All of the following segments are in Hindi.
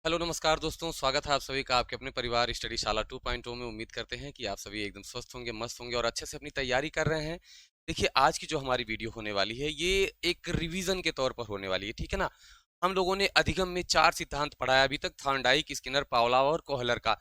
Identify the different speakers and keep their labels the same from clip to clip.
Speaker 1: हेलो नमस्कार दोस्तों, स्वागत है आप सभी का आपके अपने परिवार स्टडी शाला 2.0 में। उम्मीद करते हैं कि आप सभी एकदम स्वस्थ होंगे, मस्त होंगे और अच्छे से अपनी तैयारी कर रहे हैं। देखिए, आज की जो हमारी वीडियो होने वाली है ये एक रिवीजन के तौर पर होने वाली है, ठीक है ना। हम लोगों ने अधिगम में 4 सिद्धांत पढ़ा है अभी तक, थॉर्नडाइक, स्किनर, पावलोव और कोहलर का।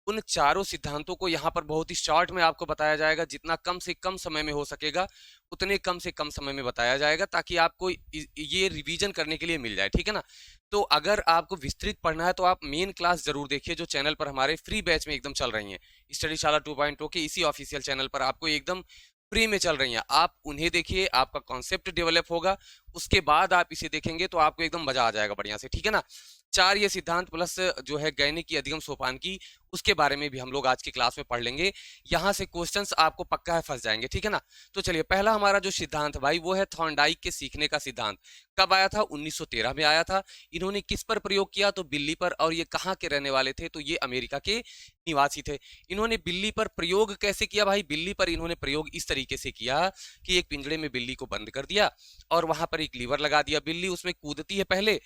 Speaker 1: उन चारों सिद्धांतों को यहाँ पर बहुत ही शॉर्ट में आपको बताया जाएगा, जितना कम से कम समय में हो सकेगा उतने कम से कम समय में बताया जाएगा, ताकि आपको ये रिवीजन करने के लिए मिल जाए, ठीक है ना। तो अगर आपको विस्तृत पढ़ना है तो आप मेन क्लास जरूर देखिए, जो चैनल पर हमारे फ्री बैच में एकदम चल रही हैं। स्टडी शाला 2.0 के इसी ऑफिशियल चैनल पर आपको एकदम फ्री में चल रही हैं, आप उन्हें देखिए, आपका कॉन्सेप्ट डेवलप होगा। उसके बाद आप इसे देखेंगे तो आपको एकदम मजा आ जाएगा बढ़िया से, ठीक है ना। चार ये सिद्धांत प्लस जो है गैनिक की, अधिगम, सोपान की, उसके बारे में भी हम लोग आज की क्लास में पढ़ लेंगे। यहाँ से क्वेश्चंस आपको पक्का है फंस जाएंगे, ठीक है ना। तो चलिए, पहला हमारा जो सिद्धांत भाई वो है थॉर्नडाइक के सीखने का सिद्धांत। कब आया था? 1913 में आया था। इन्होंने किस पर प्रयोग किया? तो बिल्ली पर। और ये कहाँ के रहने वाले थे? तो ये अमेरिका के निवासी थे। इन्होंने बिल्ली पर प्रयोग कैसे किया भाई? बिल्ली पर इन्होंने प्रयोग इस तरीके से किया कि एक पिंजड़े में बिल्ली को बंद कर दिया और वहां पर एक लीवर लगा दिया। बिल्ली उसमें कूदती है पहले,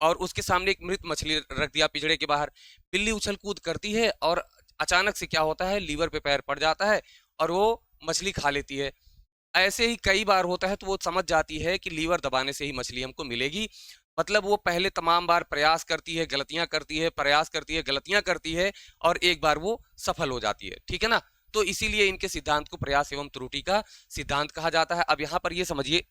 Speaker 1: और उसके सामने एक मृत मछली रख दिया पिंजड़े के बाहर। बिल्ली उछल कूद करती है और अचानक से क्या होता है, लीवर पे पैर पड़ जाता है और वो मछली खा लेती है। ऐसे ही कई बार होता है, तो वो समझ जाती है कि लीवर दबाने से ही मछली हमको मिलेगी। मतलब वो पहले तमाम बार प्रयास करती है, गलतियां करती है, प्रयास करती है, गलतियां करती है, और एक बार वो सफल हो जाती है, ठीक है ना। तो इसीलिए इनके सिद्धांत को प्रयास एवं त्रुटि का सिद्धांत कहा जाता है। अब यहाँ पर ये समझिए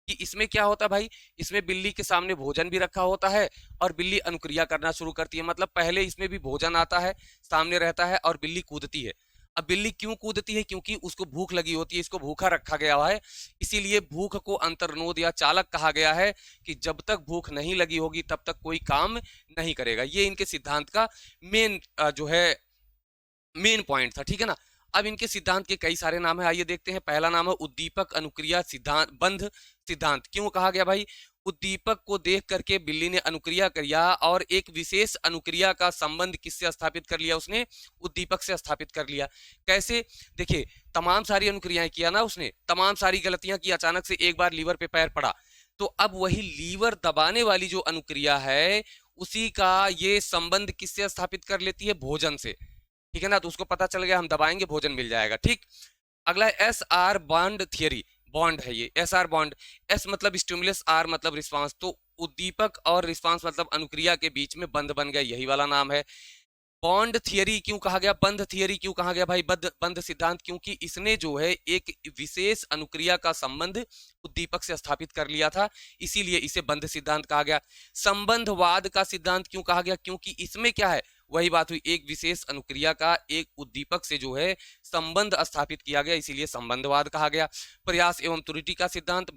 Speaker 1: कि इसमें क्या होता है भाई, इसमें बिल्ली के सामने भोजन भी रखा होता है और बिल्ली अनुक्रिया करना शुरू करती है। मतलब पहले इसमें भी भोजन आता है, सामने रहता है, और बिल्ली कूदती है। अब बिल्ली क्यों कूदती है? क्योंकि उसको भूख लगी होती है, इसको भूखा रखा गया है। इसीलिए भूख को अंतर्नोद या चालक कहा गया है, कि जब तक भूख नहीं लगी होगी तब तक कोई काम नहीं करेगा। ये इनके सिद्धांत का मेन जो है मेन पॉइंट था, ठीक है ना। अब इनके सिद्धांत के कई सारे नाम है, आइए देखते हैं। पहला नाम है उद्दीपक अनुक्रिया सिद्धांत, बंध सिद्धांत। क्यों कहा गया भाई? उद्दीपक को देख करके बिल्ली ने अनुक्रिया किया और एक विशेष अनुक्रिया का संबंध किससे स्थापित कर लिया उसने? उद्दीपक से स्थापित कर लिया। कैसे? देखिए, तमाम सारी अनुक्रियाएं किया ना उसने, तमाम सारी गलतियां की, अचानक से एक बार लीवर पे पैर पड़ा, तो अब वही लीवर दबाने वाली जो अनुक्रिया है, उसी का ये संबंध किससे स्थापित कर लेती है? भोजन से, ठीक है ना। तो उसको पता चल गया हम दबाएंगे भोजन मिल जाएगा, ठीक। अगला S R bond theory, bond है ये, एस आर बॉन्ड। एस मतलब स्टिमुलस, आर मतलब रिस्पांस, तो उद्दीपक और रिस्पांस मतलब अनुक्रिया के बीच में बंध बन गया, यही वाला नाम है। बॉन्ड थियरी क्यों कहा गया? बंध थियरी क्यों कहा गया भाई? बंध सिद्धांत, क्योंकि इसने जो है एक विशेष अनुक्रिया का संबंध उद्दीपक से स्थापित कर लिया था, इसीलिए इसे बंध सिद्धांत कहा गया। संबंधवाद का सिद्धांत क्यों कहा गया? क्योंकि इसमें क्या है, वही बात हुई, एक विशेष अनुक्रिया का एक उद्दीपक से जो है संबंध स्थापित किया गया, इसीलिए संबंधवाद कहा गया। प्रयास एवं त्रुटि का सिद्धांत,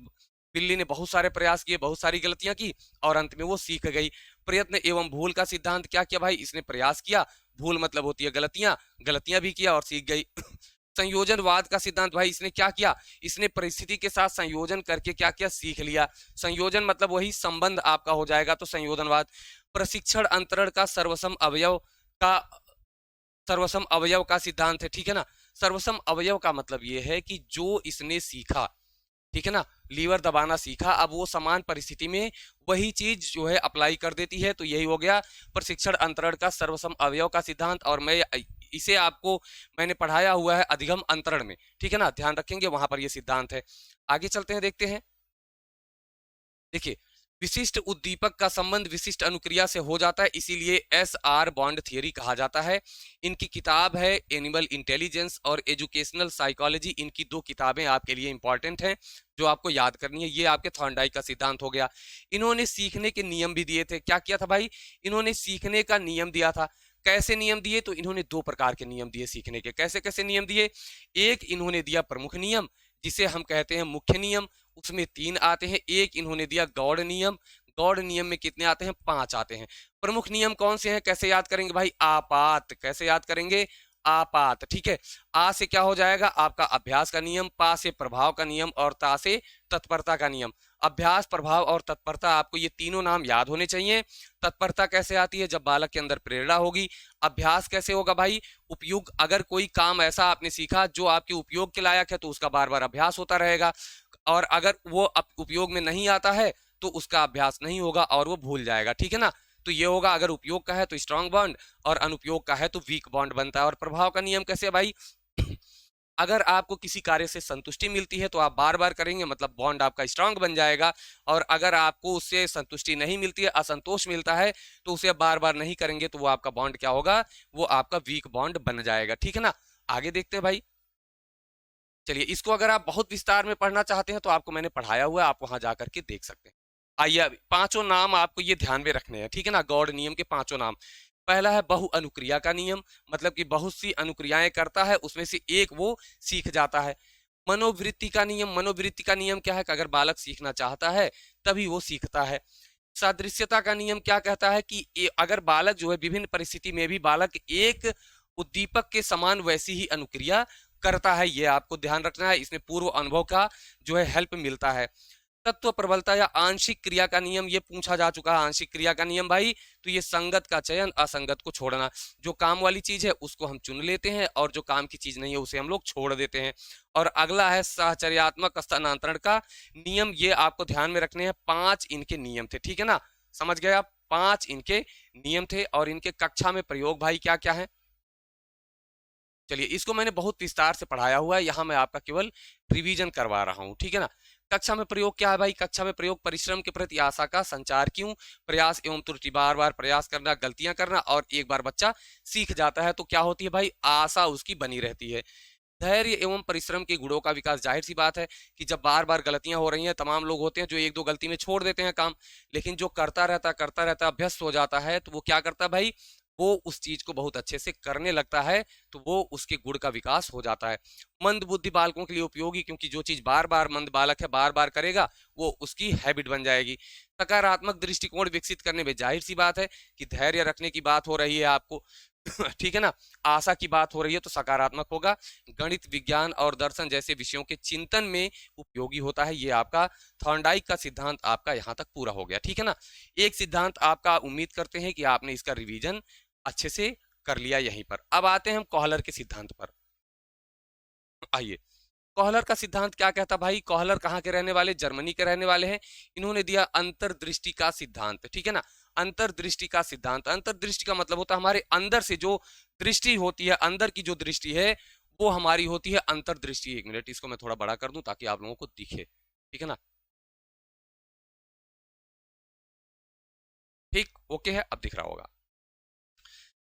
Speaker 1: बिल्ली ने बहुत सारे प्रयास किए, बहुत सारी गलतियां की और अंत में वो सीख गई। प्रयत्न एवं भूल का सिद्धांत, क्या किया भाई? इसने प्रयास किया, भूल मतलब होती है गलतियां, गलतियां भी किया और सीख गई। संयोजनवाद का सिद्धांत, भाई इसने क्या किया? इसने परिस्थिति के साथ संयोजन करके क्या किया? सीख लिया। संयोजन मतलब वही संबंध आपका हो जाएगा, तो संयोजनवाद। प्रशिक्षण अंतरण का का सर्वसम अवयव का सिद्धांत है, ठीक है ना। सर्वसम अवयव का मतलब ये है कि जो इसने सीखा, ठीक है ना, लीवर दबाना सीखा, अब वो समान परिस्थिति में वही चीज जो है अप्लाई कर देती है, तो यही हो गया प्रशिक्षण अंतरण का सर्वसम अवयव का सिद्धांत। और मैं इसे आपको मैंने पढ़ाया हुआ है अधिगम अंतरण में, ठीक है ना, ध्यान रखेंगे, वहां पर ये सिद्धांत है। आगे चलते हैं, देखते हैं। देखिए, विशिष्ट उद्दीपक का संबंध विशिष्ट अनुक्रिया से हो जाता है, इसीलिए एस आर बॉन्ड थियरी कहा जाता है। इनकी किताब है एनिमल इंटेलिजेंस और एजुकेशनल साइकोलॉजी। इनकी दो किताबें आपके लिए इंपॉर्टेंट हैं, जो आपको याद करनी है। ये आपके थॉर्नडाइक का सिद्धांत हो गया। इन्होंने सीखने के नियम भी दिए थे। क्या किया था भाई? इन्होंने सीखने का नियम दिया था। कैसे नियम दिए? तो इन्होंने दो प्रकार के नियम दिए सीखने के। कैसे कैसे नियम दिए? एक इन्होंने दिया प्रमुख नियम, जिसे हम कहते हैं मुख्य नियम, उसमें 3 आते हैं। एक इन्होंने दिया गौड़ नियम, गौड़ नियम में कितने आते हैं? 5 आते हैं। प्रमुख नियम कौन से हैं? कैसे याद करेंगे भाई? आपात। कैसे याद करेंगे? आपात, ठीक है। आ से क्या हो जाएगा? आपका अभ्यास का नियम, पा से प्रभाव का नियम और ता से तत्परता का नियम। अभ्यास, प्रभाव और तत्परता, आपको ये तीनों नाम याद होने चाहिए। तत्परता कैसे आती है? जब बालक के अंदर प्रेरणा होगी। अभ्यास कैसे होगा भाई? उपयोग, अगर कोई काम ऐसा आपने सीखा जो आपके उपयोग के लायक है, तो उसका बार बार अभ्यास होता रहेगा। और अगर वो उपयोग में नहीं आता है, तो उसका अभ्यास नहीं होगा और वो भूल जाएगा, ठीक है ना। तो ये होगा, अगर उपयोग का है तो स्ट्रांग बॉन्ड और अनुपयोग का है तो वीक बॉन्ड बनता है। और प्रभाव का नियम कैसे है भाई? अगर आपको किसी कार्य से संतुष्टि मिलती है तो आप बार बार करेंगे, मतलब बॉन्ड आपका स्ट्रांग बन जाएगा। और अगर आपको उससे संतुष्टि नहीं मिलती है, असंतोष मिलता है, तो उसे बार बार नहीं करेंगे तो वो आपका बॉन्ड क्या होगा? वो आपका वीक बॉन्ड बन जाएगा। ठीक है ना? आगे देखते हैं भाई। चलिए, इसको अगर आप बहुत विस्तार में पढ़ना चाहते हैं तो आपको मैंने पढ़ाया हुआ है, आप वहां जाकर के देख सकते हैं। आइए, अभी पांचों नाम आपको ये ध्यान में रखने हैं, ठीक है ना? गॉड नियम के पांचों नाम। पहला है बहु अनुक्रिया का नियम, मतलब कि बहुत सी अनुक्रियाएं करता है, उसमें से एक वो सीख जाता है। मनोवृत्ति का नियम, मनोवृत्ति का नियम क्या है कि अगर बालक सीखना चाहता है तभी वो सीखता है। सादृश्यता का नियम क्या कहता है कि अगर बालक जो है विभिन्न परिस्थिति में भी बालक एक उद्दीपक के समान वैसी ही अनुक्रिया करता है, ये आपको ध्यान रखना है, इसमें पूर्व अनुभव का जो है हेल्प मिलता है। तत्व प्रबलता या आंशिक क्रिया का नियम, ये पूछा जा चुका है। आंशिक क्रिया का नियम भाई, तो ये संगत का चयन, असंगत को छोड़ना। जो काम वाली चीज है उसको हम चुन लेते हैं और जो काम की चीज नहीं है उसे हम लोग छोड़ देते हैं। और अगला है साहचर्यात्मक स्थानांतरण का नियम, ये आपको ध्यान में रखने हैं। 5 इनके नियम थे, ठीक है ना? समझ गए आप? 5 इनके नियम थे और इनके कक्षा में प्रयोग भाई क्या क्या है? चलिए, इसको मैंने बहुत विस्तार से पढ़ाया हुआ है, यहाँ मैं आपका केवल रिवीजन करवा रहा हूँ, ठीक है ना? कक्षा में प्रयोग क्या है भाई? कक्षा में प्रयोग परिश्रम के प्रति आशा का संचार क्यों, प्रयास एवं त्रुटि, बार बार प्रयास करना, गलतियां करना, और एक बार बच्चा सीख जाता है तो क्या होती है भाई? आशा उसकी बनी रहती है। धैर्य एवं परिश्रम के गुणों का विकास, जाहिर सी बात है कि जब बार बार गलतियां हो रही हैं, तमाम लोग होते हैं जो एक दो गलती में छोड़ देते हैं काम, लेकिन जो करता रहता अभ्यस्त हो जाता है तो वो क्या करता है भाई? वो उस चीज को बहुत अच्छे से करने लगता है, तो वो उसके गुण का विकास हो जाता है। मंद बुद्धि बालकों के लिए उपयोगी, क्योंकि जो चीज बार बार मंद बालक है बार बार करेगा वो उसकी हैबिट बन जाएगी। सकारात्मक दृष्टिकोण विकसित करने में, जाहिर सी बात है कि धैर्य रखने की बात हो रही है आपको, ठीक है ना? आशा की बात हो रही है तो सकारात्मक होगा। गणित, विज्ञान और दर्शन जैसे विषयों के चिंतन में उपयोगी होता है। ये आपका थॉर्नडाइक का सिद्धांत आपका यहाँ तक पूरा हो गया, ठीक है ना? एक सिद्धांत आपका, उम्मीद करते हैं कि आपने इसका रिवीजन अच्छे से कर लिया यहीं पर। अब आते हैं हम कॉहलर के सिद्धांत पर। आइए, कॉहलर का सिद्धांत क्या कहता भाई? कॉहलर कहाँ के रहने वाले? जर्मनी के रहने वाले हैं। इन्होंने दिया अंतर्दृष्टि का सिद्धांत, ठीक है ना? अंतर्दृष्टि का सिद्धांत, अंतर्दृष्टि का मतलब होता है हमारे अंदर से जो दृष्टि होती है, अंदर की जो दृष्टि है वो हमारी होती है अंतर्दृष्टि। एक मिनट, इसको मैं थोड़ा बड़ा कर दूं ताकि आप लोगों को दिखे, ठीक है ना? ठीक, ओके है, अब दिख रहा होगा।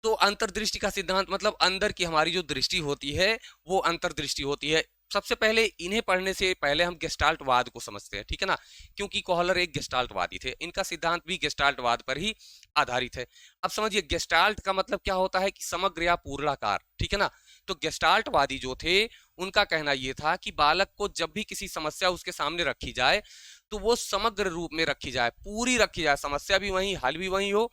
Speaker 1: तो अंतर्दृष्टि का सिद्धांत मतलब अंदर की हमारी जो दृष्टि होती है वो अंतर्दृष्टि होती है। सबसे पहले इन्हें पढ़ने से पहले हम गेस्टाल्टवाद को समझते हैं, ठीक है ना? क्योंकि कॉहलर एक गेस्टाल्टवादी थे, इनका सिद्धांत भी गेस्टाल्टवाद पर ही आधारित है। अब समझिए, गेस्टाल्ट का मतलब क्या होता है कि समग्र या पूर्णाकार, ठीक है ना? तो गेस्टाल्टवादी जो थे उनका कहना यह था कि बालक को जब भी किसी समस्या उसके सामने रखी जाए तो वो समग्र रूप में रखी जाए, पूरी रखी जाए, समस्या भी वही, हल भी वही हो,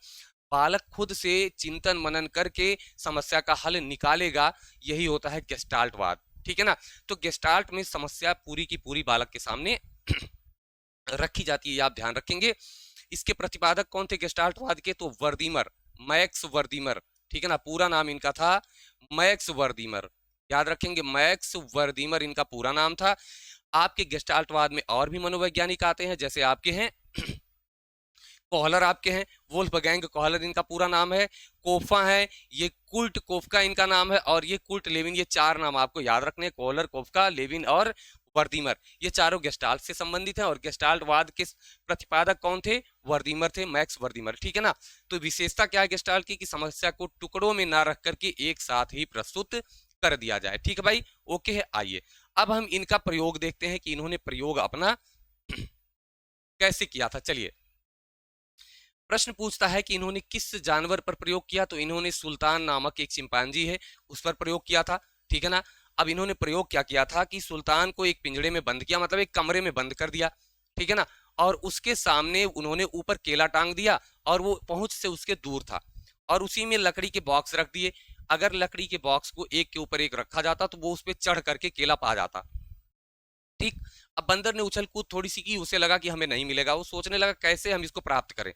Speaker 1: बालक खुद से चिंतन मनन करके समस्या का हल निकालेगा। यही होता है गेस्टाल्टवाद, ठीक है ना? तो गेस्टाल्ट में समस्या पूरी की पूरी बालक के सामने रखी जाती है, ये आप ध्यान रखेंगे। इसके प्रतिपादक कौन थे गेस्टाल्टवाद के? तो वर्दीमर, मैक्स वर्दीमर, ठीक है ना? पूरा नाम इनका था मैक्स वर्दीमर, याद रखेंगे, मैक्स वर्दीमर इनका पूरा नाम था। आपके गेस्टाल्टवाद में और भी मनोवैज्ञानिक आते हैं, जैसे आपके हैं कॉहलर, आपके हैं वोल्फगैंग कॉहलर, इनका पूरा नाम है। कोफा है, ये कुल्ट कोफका इनका नाम है, और ये कुल्ट लेविन, ये 4 नाम आपको याद रखने हैं, कॉहलर, कोफका, लेविन और वर्दीमर। ये चारों गेस्टाल्ट से संबंधित हैं। और गेस्टाल्टवाद के प्रतिपादक कौन थे? वर्दीमर थे, मैक्स वर्दीमर, ठीक है ना? तो विशेषता क्या है गेस्टाल्ट की? कि समस्या को टुकड़ों में ना रख करके एक साथ ही प्रस्तुत कर दिया जाए, ठीक है भाई? ओके है। आइए, अब हम इनका प्रयोग देखते हैं कि इन्होंने प्रयोग अपना कैसे किया था। चलिए, प्रश्न पूछता है कि इन्होंने किस जानवर पर प्रयोग किया, तो इन्होंने सुल्तान नामक एक चिंपांजी है उस पर प्रयोग किया था, ठीक है ना? अब इन्होंने प्रयोग क्या किया था कि सुल्तान को एक पिंजड़े में बंद किया, मतलब एक कमरे में बंद कर दिया, ठीक है ना? और उसके सामने उन्होंने ऊपर केला टांग दिया और वो पहुंच से उसके दूर था, और उसी में लकड़ी के बॉक्स रख दिए। अगर लकड़ी के बॉक्स को एक के ऊपर एक रखा जाता तो वो उस पर चढ़ करके केला पा जाता, ठीक। अब बंदर ने उछल कूद थोड़ी सी की, उसे लगा कि हमें नहीं मिलेगा, वो सोचने लगा कैसे हम इसको प्राप्त करें।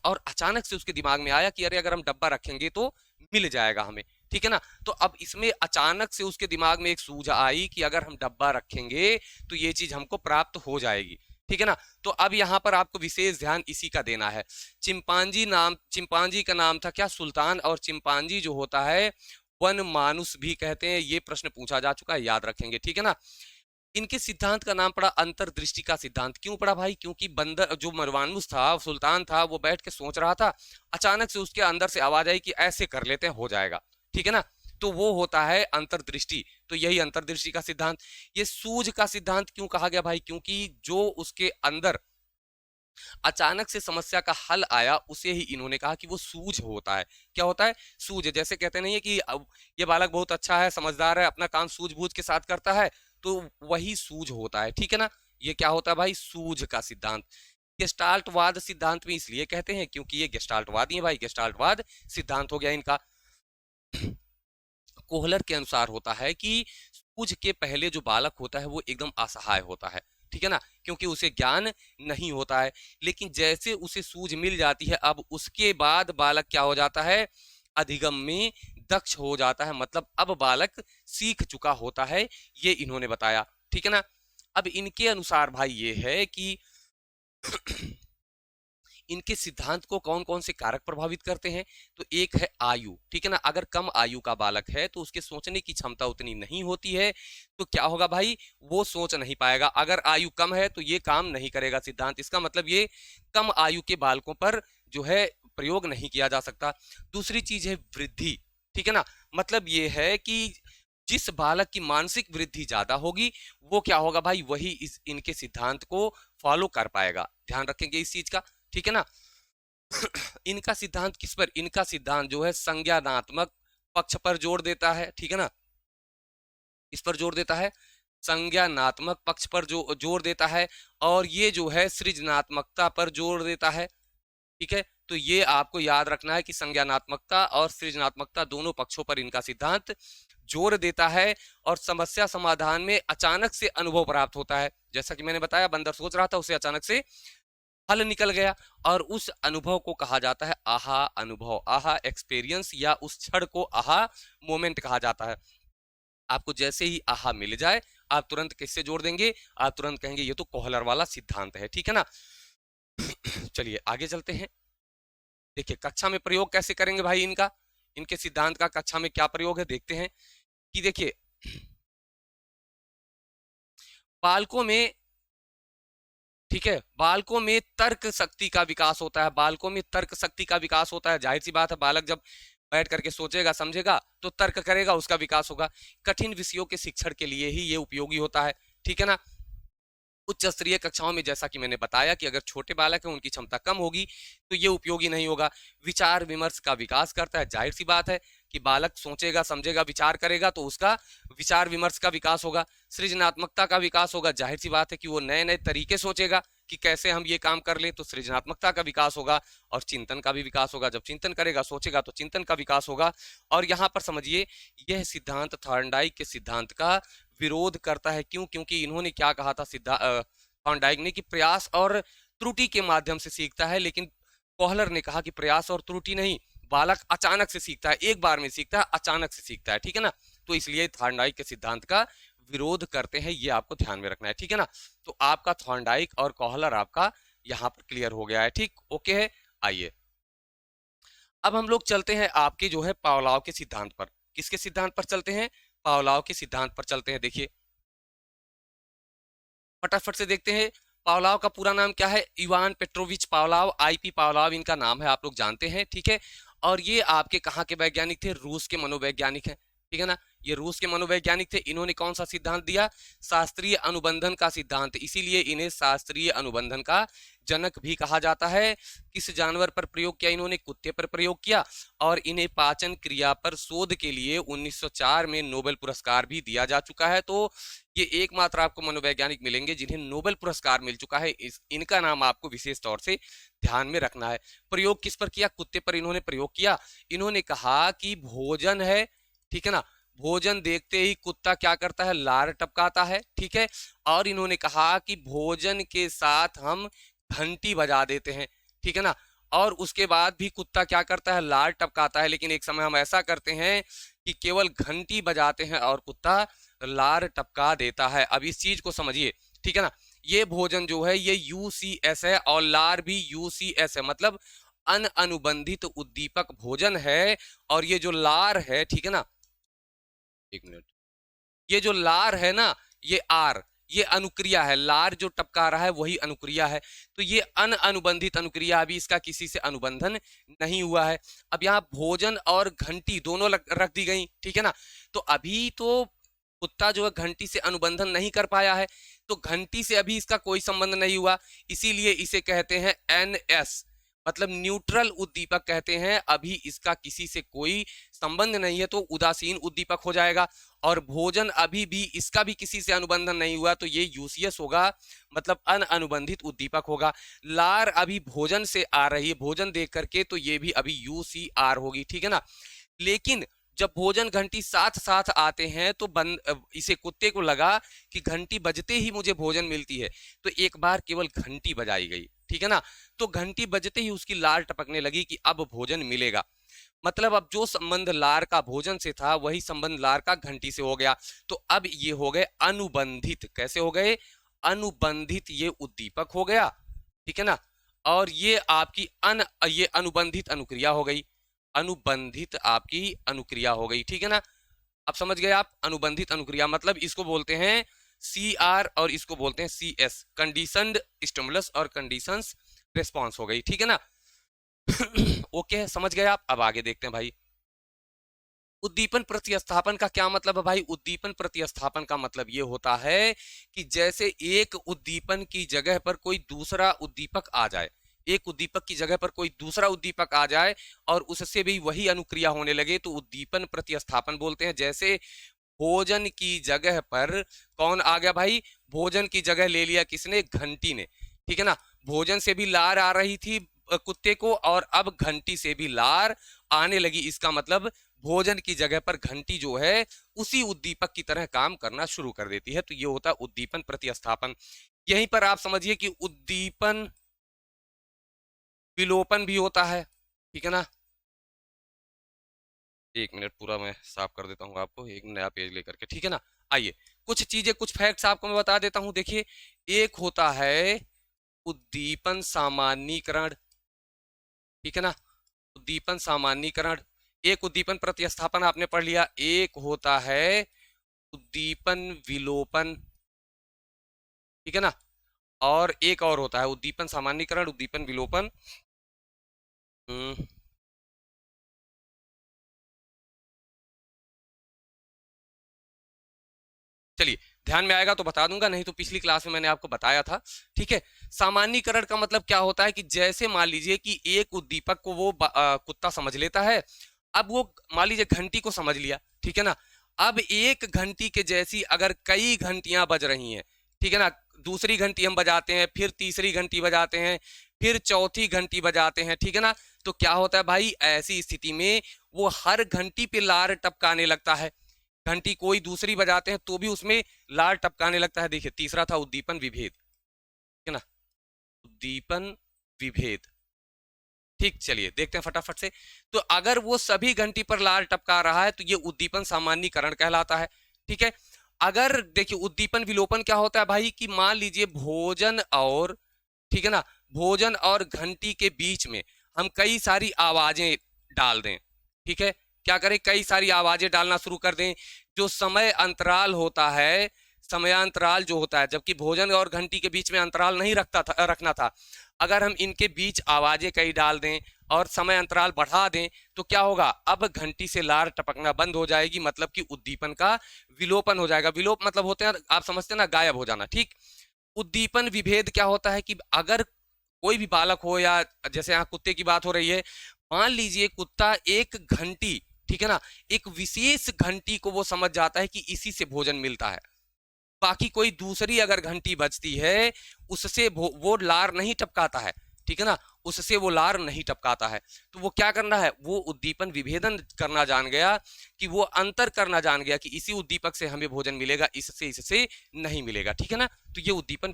Speaker 1: और अचानक से उसके दिमाग में आया कि अरे अगर हम डब्बा रखेंगे तो मिल जाएगा हमें, ठीक है ना? तो अब इसमें अचानक से उसके दिमाग में एक सूझ आई कि अगर हम डब्बा रखेंगे तो ये चीज हमको प्राप्त हो जाएगी, ठीक है ना। तो अब यहाँ पर आपको विशेष ध्यान इसी का देना है। चिंपांजी का नाम था क्या? सुल्तान। और चिंपांजी जो होता है वन मानुस भी कहते हैं। ये प्रश्न पूछा जा चुका है, याद रखेंगे, ठीक है ना। इनके सिद्धांत का नाम पड़ा अंतर्दृष्टि का सिद्धांत। क्यों पड़ा भाई? क्योंकि बंदर जो मरवानुस था, सुल्तान था, वो बैठ के सोच रहा था, अचानक से उसके अंदर से आवाज आई कि ऐसे कर लेते हैं, हो जाएगा, ठीक है ना। तो वो होता है अंतर्दृष्टि। तो यही अंतर्दृष्टि का सिद्धांत। ये सूझ का सिद्धांत क्यों कहा गया भाई? क्योंकि जो उसके अंदर अचानक से समस्या का हल आया, उसे ही इन्होंने कहा कि वो सूझ होता है। क्या होता है? सूझ। जैसे कहते नहीं है कि अब ये बालक बहुत अच्छा है, समझदार है, अपना काम सूझबूझ के साथ करता है, तो वही सूझ होता है, ठीक है ना। ये क्या होता है भाई? सूझ का सिद्धांत। गेस्टाल्टवाद सिद्धांत भी इसलिए कहते हैं क्योंकि ये गेस्टाल्टवादी है भाई। गेस्टाल्टवाद सिद्धांत हो गया इनका। कोहलर के अनुसार होता है कि सूझ के पहले जो बालक होता है वो एकदम असहाय होता है, ठीक है ना, क्योंकि उसे ज्ञान नहीं होता है। लेकिन जैसे उसे सूझ मिल जाती है, अब उसके बाद बालक क्या हो जाता है? अधिगम में दक्ष हो जाता है। मतलब अब बालक सीख चुका होता है, ये इन्होंने बताया, ठीक है ना। अब इनके अनुसार भाई ये है कि इनके सिद्धांत को कौन कौन से कारक प्रभावित करते हैं? तो एक है आयु, ठीक है ना। अगर कम आयु का बालक है तो उसके सोचने की क्षमता उतनी नहीं होती है, तो क्या होगा भाई? वो सोच नहीं पाएगा। अगर आयु कम है तो ये काम नहीं करेगा सिद्धांत। इसका मतलब ये कम आयु के बालकों पर जो है प्रयोग नहीं किया जा सकता। दूसरी चीज है वृद्धि, ठीक है ना। मतलब ये है कि जिस बालक की मानसिक वृद्धि ज्यादा होगी, वो क्या होगा भाई? वही इस इनके सिद्धांत को फॉलो कर पाएगा। ध्यान रखेंगे इस चीज का, ठीक है ना। इनका सिद्धांत किस पर? इनका सिद्धांत जो है संज्ञानात्मक पक्ष पर जोर देता है, ठीक है ना। इस पर जोर देता है, संज्ञानात्मक पक्ष पर जो जोर देता है, और ये जो है सृजनात्मकता पर जोर देता है, ठीक है। तो ये आपको याद रखना है कि संज्ञानात्मकता और सृजनात्मकता दोनों पक्षों पर इनका सिद्धांत जोर देता है। और समस्या समाधान में अचानक से अनुभव प्राप्त होता है। जैसा कि मैंने बताया, बंदर सोच रहा था, उसे अचानक से हल निकल गया, और उस अनुभव को कहा जाता है आहा अनुभव, आहा एक्सपीरियंस, या उस क्षण को आहा मोमेंट कहा जाता है। आपको जैसे ही आहा मिल जाए, आप तुरंत किससे जोड़ देंगे? आप तुरंत कहेंगे ये तो कोहलर वाला सिद्धांत है, ठीक है ना। चलिए आगे चलते हैं। देखिए कक्षा में प्रयोग कैसे करेंगे भाई इनका, इनके सिद्धांत का कक्षा में क्या प्रयोग है, देखते हैं कि देखिए बालकों में, ठीक है, बालकों में तर्क शक्ति का विकास होता है। बालकों में तर्क शक्ति का विकास होता है। जाहिर सी बात है, बालक जब बैठ करके सोचेगा समझेगा तो तर्क करेगा, उसका विकास होगा। कठिन विषयों के शिक्षण के लिए ही ये उपयोगी होता है, ठीक है ना। उच्च स्तरीय कक्षाओं में जैसा कि मैंने बताया कि अगर छोटे बालक हैं, उनकी क्षमता कम होगी, तो ये उपयोगी नहीं होगा। विचार विमर्श का विकास करता है। जाहिर सी बात है कि बालक सोचेगा समझेगा विचार करेगा तो उसका विचार विमर्श का विकास होगा। सृजनात्मकता का विकास होगा। जाहिर सी बात है कि वो नए नए तरीके सोचेगा कि कैसे हम ये काम कर लें, तो सृजनात्मकता का विकास होगा। और चिंतन का भी विकास होगा। जब चिंतन करेगा सोचेगा तो चिंतन का विकास होगा। और यहाँ पर समझिए, यह सिद्धांत थॉर्नडाइक के सिद्धांत का विरोध करता है। क्यों? क्योंकि इन्होंने क्या कहा था थॉर्नडाइक ने कि प्रयास और त्रुटि के माध्यम से सीखता है, लेकिन कोहलर ने कहा कि प्रयास और त्रुटि नहीं, बालक अचानक से सीखता है, एक बार में सीखता है, अचानक से सीखता है, ठीक है ना। तो इसलिए थॉर्नडाइक के सिद्धांत का विरोध करते हैं, ये आपको ध्यान में रखना है, ठीक है ना। तो आपका थॉर्नडाइक और कोहलर आपका यहाँ पर क्लियर हो गया है, ठीक, ओके है। आइए अब हम लोग चलते हैं आपके जो है पावलाव के सिद्धांत पर। किसके सिद्धांत पर चलते हैं? पावलाव के सिद्धांत पर चलते हैं। देखिए फटाफट से देखते हैं। पावलाव का पूरा नाम क्या है? इवान पेट्रोविच पावलाव, आईपी पावलाव इनका नाम है, आप लोग जानते हैं, ठीक है। और ये आपके कहाँ के वैज्ञानिक थे? रूस के मनोवैज्ञानिक हैं, ठीक है ना। ये रूस के मनोवैज्ञानिक थे। इन्होंने कौन सा सिद्धांत दिया? शास्त्रीय अनुबंधन का सिद्धांत। इसीलिए इन्हें शास्त्रीय अनुबंधन का जनक भी कहा जाता है। किस जानवर पर प्रयोग किया इन्होंने? कुत्ते पर प्रयोग किया। और इन्हें पाचन क्रिया पर शोध के लिए 1904 में नोबेल पुरस्कार भी दिया जा चुका है। तो ये एकमात्र आपको मनोवैज्ञानिक मिलेंगे जिन्हें नोबेल पुरस्कार मिल चुका है। इनका नाम आपको विशेष तौर से ध्यान में रखना है। प्रयोग किस पर किया? कुत्ते पर इन्होंने प्रयोग किया। इन्होंने कहा कि भोजन है, ठीक है ना, भोजन देखते ही कुत्ता क्या करता है? लार टपकाता है, ठीक है। और इन्होंने कहा कि भोजन के साथ हम घंटी बजा देते हैं, ठीक है ना। और उसके बाद भी कुत्ता क्या करता है? लार टपकाता है। लेकिन एक समय हम ऐसा करते हैं कि केवल घंटी बजाते हैं और कुत्ता लार टपका देता है। अब इस चीज को समझिए, ठीक है ना। ये भोजन जो है ये यूसीएस है और लार भी यूसीएस है, मतलब अनुबंधित उद्दीपक भोजन है। और ये जो लार है, ठीक है ना, एक मिनट, ये जो लार है ना, ये आर, ये अनुक्रिया है। लार जो टपका रहा है वही अनुक्रिया है। तो ये अनुबंधित अनुक्रिया, अभी इसका किसी से अनुबंधन नहीं हुआ है। अब यहाँ भोजन और घंटी दोनों रख दी गई, ठीक है ना। तो अभी तो कुत्ता जो है घंटी से अनुबंधन नहीं कर पाया है, तो घंटी से अभी इसका कोई संबंध नहीं हुआ, इसीलिए इसे कहते हैं एनएस, मतलब न्यूट्रल उद्दीपक कहते हैं। अभी इसका किसी से कोई संबंध नहीं है, तो उदासीन उद्दीपक हो जाएगा। और भोजन अभी भी इसका भी किसी से अनुबंधन नहीं हुआ, तो ये यूसीएस होगा, मतलब अनुबंधित उद्दीपक होगा। लार अभी भोजन से आ रही है, भोजन देख करके, तो ये भी अभी यूसीआर होगी, ठीक है ना। लेकिन जब भोजन घंटी साथ साथ आते हैं तो इसे कुत्ते को लगा कि घंटी बजते ही मुझे भोजन मिलती है, तो एक बार केवल घंटी बजाई गई, ठीक है ना। तो घंटी बजते ही उसकी लार टपकने लगी कि अब भोजन मिलेगा। मतलब अब जो संबंध लार का भोजन से था वही संबंध लार का घंटी से हो गया। तो अब ये हो गए अनुबंधित। कैसे हो गए? अनुबंधित ये उद्दीपक हो गया, ठीक है ना। और ये आपकी ये अनुबंधित अनुक्रिया हो गई, अनुबंधित आपकी अनुक्रिया हो गई, ठीक है ना। अब समझ गए आप? अनुबंधित अनुक्रिया मतलब इसको बोलते हैं सीआर और इसको बोलते हैं सीएस, कंडीशनड स्टिमुलस और कंडीशंस रिस्पॉन्स हो गई, ठीक है ना। ओके, समझ गए आप? अब आगे देखते हैं भाई, उद्दीपन प्रतिस्थापन का क्या मतलब है भाई? उद्दीपन प्रतिस्थापन का मतलब ये होता है कि जैसे एक उद्दीपन की जगह पर कोई दूसरा उद्दीपक आ जाए, एक उद्दीपक की जगह पर कोई दूसरा उद्दीपक आ जाए और उससे भी वही अनुक्रिया होने लगे, तो उद्दीपन प्रतिस्थापन बोलते हैं। जैसे भोजन की जगह पर कौन आ गया भाई? भोजन की जगह ले लिया किसने? घंटी ने, ठीक है ना। भोजन से भी लार आ रही थी कुत्ते को, और अब घंटी से भी लार आने लगी। इसका मतलब भोजन की जगह पर घंटी जो है उसी उद्दीपक की तरह काम करना शुरू कर देती है। तो ये होता है उद्दीपन प्रतिस्थापन। यहीं पर आप समझिए कि उद्दीपन विलोपन भी होता है, ठीक है ना। एक मिनट, पूरा मैं साफ कर देता हूँ आपको, एक नया पेज लेकर के, ठीक है ना। आइए, कुछ चीजें, कुछ फैक्ट्स आपको मैं बता देता हूँ। देखिए, एक होता है उद्दीपन सामान्यीकरण, ठीक है ना, उद्दीपन सामान्यीकरण। एक उद्दीपन प्रतिस्थापन आपने पढ़ लिया। एक होता है उद्दीपन विलोपन, ठीक है ना। और एक और होता है उद्दीपन सामान्यीकरण, उद्दीपन विलोपन। चलिए, ध्यान में आएगा तो बता दूंगा, नहीं तो पिछली क्लास में मैंने आपको बताया था, ठीक है। सामान्यीकरण का मतलब क्या होता है कि जैसे मान लीजिए कि एक उद्दीपक को वो कुत्ता समझ लेता है। अब वो मान लीजिए घंटी को समझ लिया, ठीक है ना। अब एक घंटी के जैसी अगर कई घंटियां बज रही हैं, ठीक है ना, दूसरी घंटी हम बजाते हैं, फिर तीसरी घंटी बजाते हैं, फिर चौथी घंटी बजाते हैं, ठीक है ना। तो क्या होता है भाई? ऐसी स्थिति में वो हर घंटी पे लार टपकाने लगता है। घंटी कोई दूसरी बजाते हैं तो भी उसमें लार टपकाने लगता है। देखिए, तीसरा था उद्दीपन विभेद, है ना, उद्दीपन विभेद। ठीक, चलिए देखते हैं फटाफट से। तो अगर वो सभी घंटी पर लार टपका रहा है तो ये उद्दीपन सामान्यीकरण कहलाता है, ठीक है। अगर देखिए, उद्दीपन विलोपन क्या होता है भाई कि मान लीजिए भोजन और, ठीक है ना, भोजन और घंटी के बीच में हम कई सारी आवाजें डाल दें, ठीक है। क्या करें? कई सारी आवाजें डालना शुरू कर दें। जो समय अंतराल होता है, समयांतराल जो होता है, जबकि भोजन और घंटी के बीच में अंतराल नहीं रखना था, अगर हम इनके बीच आवाजें कई डाल दें और समय अंतराल बढ़ा दें तो क्या होगा? अब घंटी से लार टपकना बंद हो जाएगी, मतलब कि उद्दीपन का विलोपन हो जाएगा। विलोप मतलब होते हैं, आप समझते हैं ना, गायब हो जाना, ठीक। उद्दीपन विभेद क्या होता है कि अगर कोई भी बालक हो, या जैसे यहाँ कुत्ते की बात हो रही है, मान लीजिए कुत्ता एक घंटी, ठीक है ना, एक विशेष घंटी को वो समझ जाता है कि इसी से भोजन मिलता है। बाकी कोई दूसरी अगर घंटी बजती है उससे वो लार नहीं टपकाता है, ठीक है ना, उससे वो लार नहीं टपकाता है। तो वो क्या करना है? वो उद्दीपन विभेदन करना जान गया, कि वो अंतर करना जान गया कि इसी उद्दीपक से हमें भोजन मिलेगा, इससे नहीं मिलेगा, ठीक है ना। तो ये उद्दीपन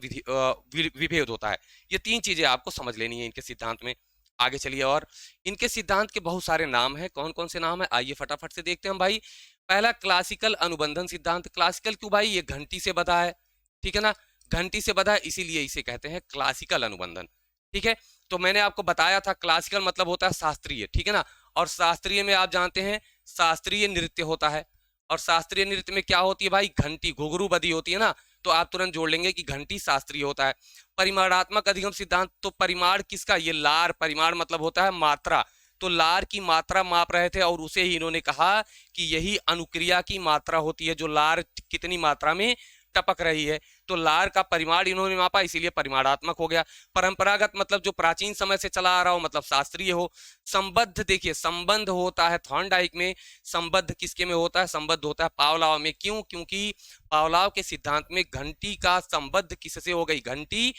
Speaker 1: विभेद होता है। ये तीन चीजें आपको समझ लेनी है इनके सिद्धांत में। आगे चलिए, और इनके सिद्धांत के बहुत सारे नाम हैं। कौन कौन से नाम है? आइए फटाफट से देखते हैं हम भाई। पहला, क्लासिकल अनुबंधन सिद्धांत। क्लासिकल क्यों भाई? ये घंटी से बधा है, ठीक है ना। घंटी से बंधा, इसीलिए इसे कहते हैं क्लासिकल अनुबंधन। ठीक है, तो मैंने आपको बताया था क्लासिकल मतलब होता है शास्त्रीय, ठीक है ना। और शास्त्रीय में आप जानते हैं शास्त्रीय नृत्य होता है, और शास्त्रीय नृत्य में क्या होती है भाई, घंटी घुघरू बधी होती है ना, तो आप तुरंत जोड़ लेंगे कि घंटी शास्त्रीय होता है। परिमाणात्मक अधिगम सिद्धांत, तो परिमाण किसका, ये लार, परिमाण मतलब होता है मात्रा, तो लार की मात्रा माप रहे थे और उसे ही इन्होंने कहा कि यही अनुक्रिया की मात्रा होती है, जो लार कितनी मात्रा में टपक रही है, तो लार का परिमाण इन्होंने मापा, इसीलिए परिमाणात्मक हो गया। परंपरागत मतलब जो प्राचीन समय से चला आ रहा हो, मतलब शास्त्रीय हो। संबद्ध, देखिए संबंध होता है थॉर्नडाइक में, संबद्ध किसके में होता है, संबद्ध होता है पावलाव में। क्यों, क्योंकि पावलाव के सिद्धांत में घंटी का संबद्ध किससे हो गई, घंटी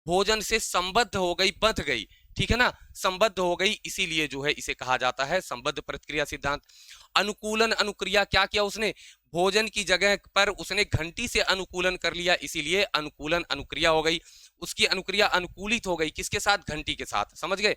Speaker 1: भोजन से संबद्ध हो गई, बंध गई, ठीक है ना, संबद्ध हो गई, इसीलिए जो है इसे कहा जाता है संबद्ध प्रतिक्रिया सिद्धांत। अनुकूलन अनुक्रिया, क्या किया उसने, भोजन की जगह पर उसने घंटी से अनुकूलन कर लिया, इसीलिए अनुकूलन अनुक्रिया हो गई। उसकी अनुक्रिया अनुकूलित हो गई किसके साथ, घंटी के साथ, समझ गए।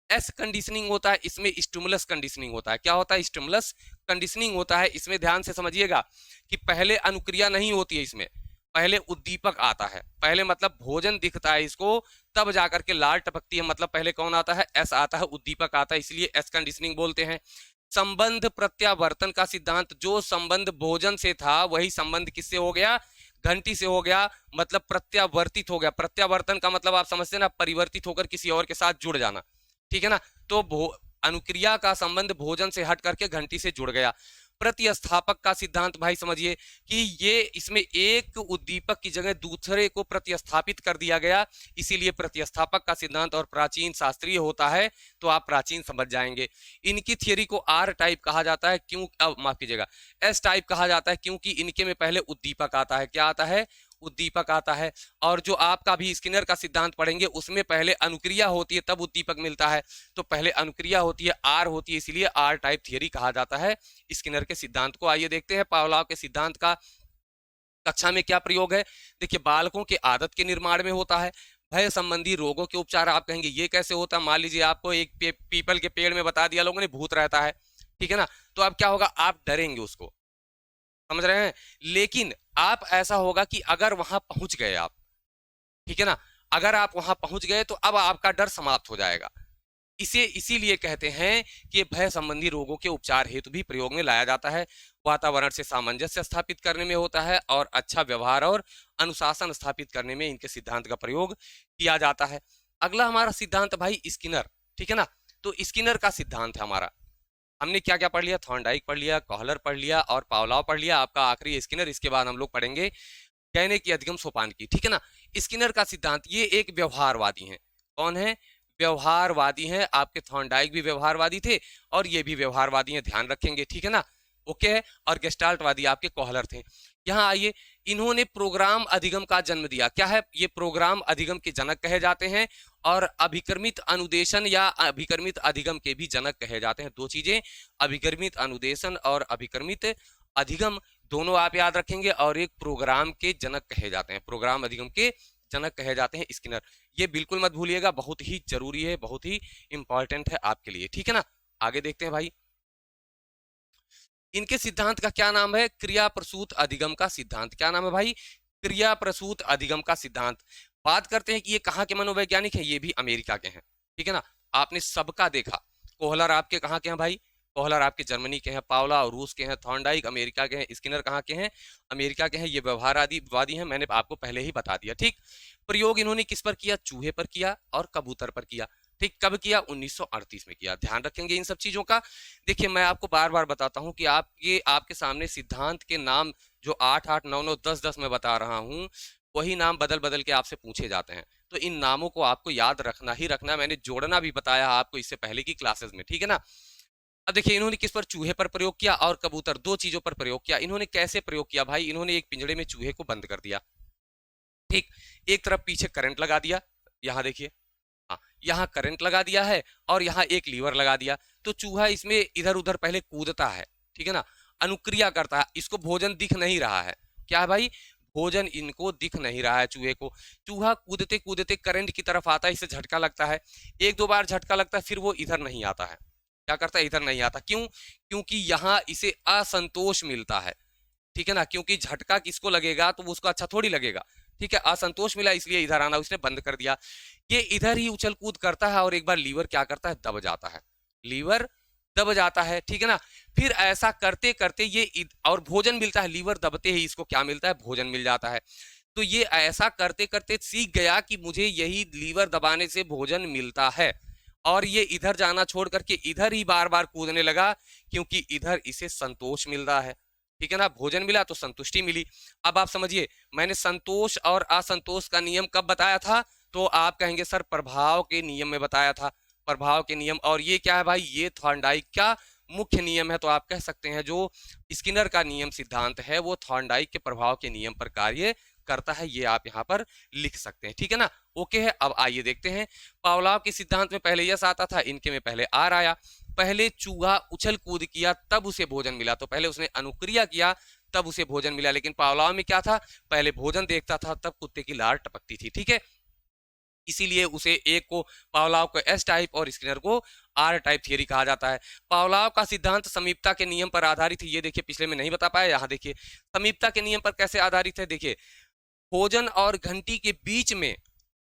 Speaker 1: एस कंडीशनिंग होता है, इसमें स्टिमुलस कंडीशनिंग होता है। क्या होता है, स्टिमुलस कंडीशनिंग होता है। इसमें ध्यान से समझिएगा कि पहले अनुक्रिया नहीं होती है, इसमें पहले उद्दीपक आता है, पहले मतलब भोजन दिखता है इसको, तब जाकर के लार टपकती है, मतलब पहले कौन आता है, एस आता है, उद्दीपक आता है, इसलिए एस कंडीशनिंग बोलते हैं। संबंध प्रत्यावर्तन का सिद्धांत, जो संबंध भोजन से था वही संबंध किससे हो गया, घंटी से हो गया, मतलब प्रत्यावर्तित हो गया। प्रत्यावर्तन का मतलब आप समझते हैं ना, परिवर्तित होकर किसी और के साथ जुड़ जाना, ठीक है ना। तो अनुक्रिया का संबंध भोजन से हट करके घंटी से जुड़ गया। प्रतिस्थापक का सिद्धांत भाई समझिए कि ये इसमें एक उद्दीपक की जगह दूसरे को प्रतिस्थापित कर दिया गया, इसीलिए प्रतिस्थापक का सिद्धांत और प्राचीन शास्त्रीय होता है, तो आप प्राचीन समझ जाएंगे। इनकी थियरी को आर टाइप कहा जाता है, क्यों, माफ कीजिएगा, एस टाइप कहा जाता है, क्योंकि इनके में पहले उद्दीपक आता है। क्या आता है, उद्दीपक आता है। और जो आपका भी स्किनर का सिद्धांत पढ़ेंगे उसमें पहले अनुक्रिया होती है तब उद्दीपक मिलता है, तो पहले अनुक्रिया होती है, आर होती है, इसीलिए आर टाइप थियरी कहा जाता है स्किनर के सिद्धांत को। आइए देखते हैं पावलोव के सिद्धांत का कक्षा में क्या प्रयोग है। देखिए, बालकों के आदत के निर्माण में होता है। भय संबंधी रोगों के उपचार, आप कहेंगे ये कैसे होता है, मान लीजिए आपको एक पीपल के पेड़ में बता दिया लोगों ने भूत रहता है, ठीक है ना, तो अब क्या होगा, आप डरेंगे उसको, समझ रहे हैं। लेकिन आप ऐसा होगा कि अगर वहां पहुंच गए आप, ठीक है ना, अगर आप वहां पहुंच गए तो अब आपका डर समाप्त हो जाएगा। इसे इसीलिए कहते हैं कि भय संबंधी रोगों के उपचार हेतु भी प्रयोग में लाया जाता है। वातावरण से सामंजस्य स्थापित करने में होता है, और अच्छा व्यवहार और अनुशासन स्थापित करने में इनके सिद्धांत का प्रयोग किया जाता है। अगला हमारा सिद्धांत भाई स्किनर, ठीक है ना, तो स्किनर का सिद्धांत है हमारा। हमने क्या क्या पढ़ लिया, थॉर्नडाइक पढ़ लिया, कॉहलर पढ़ लिया और पावलोव पढ़ लिया, आपका आखिरी स्किनर, इसके बाद हम लोग पढ़ेंगे कहने की अधिगम सोपान की, ठीक है ना। स्किनर का सिद्धांत, ये एक व्यवहारवादी है। कौन है, व्यवहारवादी हैं। आपके थॉर्नडाइक भी व्यवहारवादी थे और ये भी व्यवहारवादी हैं, ध्यान रखेंगे, ठीक है ना, ओके है। और गेस्टाल्टवादी आपके कॉहलर थे। यहाँ आइए, इन्होंने प्रोग्राम अधिगम का जन्म दिया। क्या है, ये प्रोग्राम अधिगम के जनक कहे जाते हैं, और अभिक्रमित अनुदेशन या अभिक्रमित अधिगम के भी जनक कहे जाते हैं। दो चीजें, अभिक्रमित अनुदेशन और अभिक्रमित अधिगम, दोनों आप याद रखेंगे, और एक प्रोग्राम के जनक कहे जाते हैं, प्रोग्राम अधिगम के जनक कहे जाते हैं स्किनर। ये बिल्कुल मत भूलिएगा, बहुत ही जरूरी है, बहुत ही इंपॉर्टेंट है आपके लिए, ठीक है ना। आगे देखते हैं भाई, इनके सिद्धांत का क्या नाम है, क्रिया प्रसूत अधिगम का सिद्धांत। क्या नाम है भाई, क्रिया प्रसूत अधिगम का सिद्धांत। बात करते हैं कि ये कहाँ के मनोवैज्ञानिक हैं, ये भी अमेरिका के हैं, ठीक है ना। आपने सबका देखा, कोहलर आपके कहाँ के हैं भाई, कोहलर आपके जर्मनी के हैं, पावलोव रूस के हैं, थॉर्नडाइक अमेरिका के हैं, स्किनर कहाँ के हैं, अमेरिका के हैं। ये व्यवहारवादी हैं, मैंने आपको पहले ही बता दिया, ठीक। प्रयोग इन्होंने किस पर किया, चूहे पर किया और कबूतर पर किया, ठीक। कब किया, 1938 में किया, ध्यान रखेंगे इन सब चीजों का। देखिए, मैं आपको बार बार बताता हूं कि आपके सामने सिद्धांत के नाम जो 8 8 9 9 10 10 में बता रहा हूं, वही नाम बदल बदल के आपसे पूछे जाते हैं, तो इन नामों को आपको याद रखना ही रखना। मैंने जोड़ना भी बताया आपको इससे पहले की क्लासेस में, ठीक है ना। अब देखिए, इन्होंने किस पर, चूहे पर प्रयोग किया और कबूतर, दो चीजों पर प्रयोग किया। इन्होंने कैसे प्रयोग किया भाई, इन्होंने एक पिंजड़े में चूहे को बंद कर दिया, ठीक। एक तरफ पीछे करंट लगा दिया, यहां देखिए, हाँ, यहाँ करंट लगा दिया है और यहाँ एक लीवर लगा दिया, तो चूहा इसमें इधर उधर पहले कूदता है, ठीक है ना, अनुक्रिया करता है। इसको भोजन दिख नहीं रहा है, क्या है भाई, भोजन इनको दिख नहीं रहा है चूहे को। चूहा कूदते कूदते करंट की तरफ आता है, इसे झटका लगता है, एक दो बार झटका लगता है, फिर वो इधर नहीं आता है। क्या करता है, इधर नहीं आता, क्यों, क्योंकि यहाँ इसे असंतोष मिलता है, ठीक है ना, क्योंकि झटका किसको लगेगा तो उसको अच्छा थोड़ी लगेगा, ठीक है, असंतोष मिला इसलिए इधर आना उसने बंद कर दिया। ये इधर ही उछल कूद करता है और एक बार लीवर क्या करता है, दब जाता है, लीवर दब जाता है, ठीक है ना। फिर ऐसा करते करते ये और भोजन मिलता है, लीवर दबते ही इसको क्या मिलता है, भोजन मिल जाता है। तो ये ऐसा करते करते सीख गया कि मुझे यही लीवर दबाने से भोजन मिलता है, और ये इधर जाना छोड़ करके इधर ही बार बार कूदने लगा, क्योंकि इधर इसे संतोष मिल रहा है, ठीक है ना, भोजन मिला तो संतुष्टि मिली। अब आप समझिए, मैंने संतोष और असंतोष का नियम कब बताया था, तो आप कहेंगे सर प्रभाव के नियम में बताया था, प्रभाव के नियम। और ये क्या है भाई, ये थॉर्नडाइक का मुख्य नियम है, तो आप कह सकते हैं जो स्किनर का नियम सिद्धांत है वो थॉर्नडाइक के प्रभाव के नियम पर कार्य करता है, ये आप यहाँ पर लिख सकते हैं, ठीक है ना। ओके है, अब आइए देखते हैं। पावलोव के सिद्धांत में पहले यस आता था, इनके में पहले आर आया। पहले चूहा उछल कूद किया तब उसे भोजन मिला, तो पहले उसने अनुक्रिया किया तब उसे भोजन मिला। लेकिन पावलोव में क्या था, पहले भोजन देखता था तब कुत्ते की लार टपकती थी, ठीक है। इसीलिए उसे एक को पावलोव को एस टाइप और स्किनर को आर टाइप थियरी कहा जाता है। पावलोव का सिद्धांत समीपता के नियम पर आधारित है, ये देखिए पिछले में नहीं बता पाया, यहाँ देखिए समीपता के नियम पर कैसे आधारित है। देखिए, भोजन और घंटी के बीच में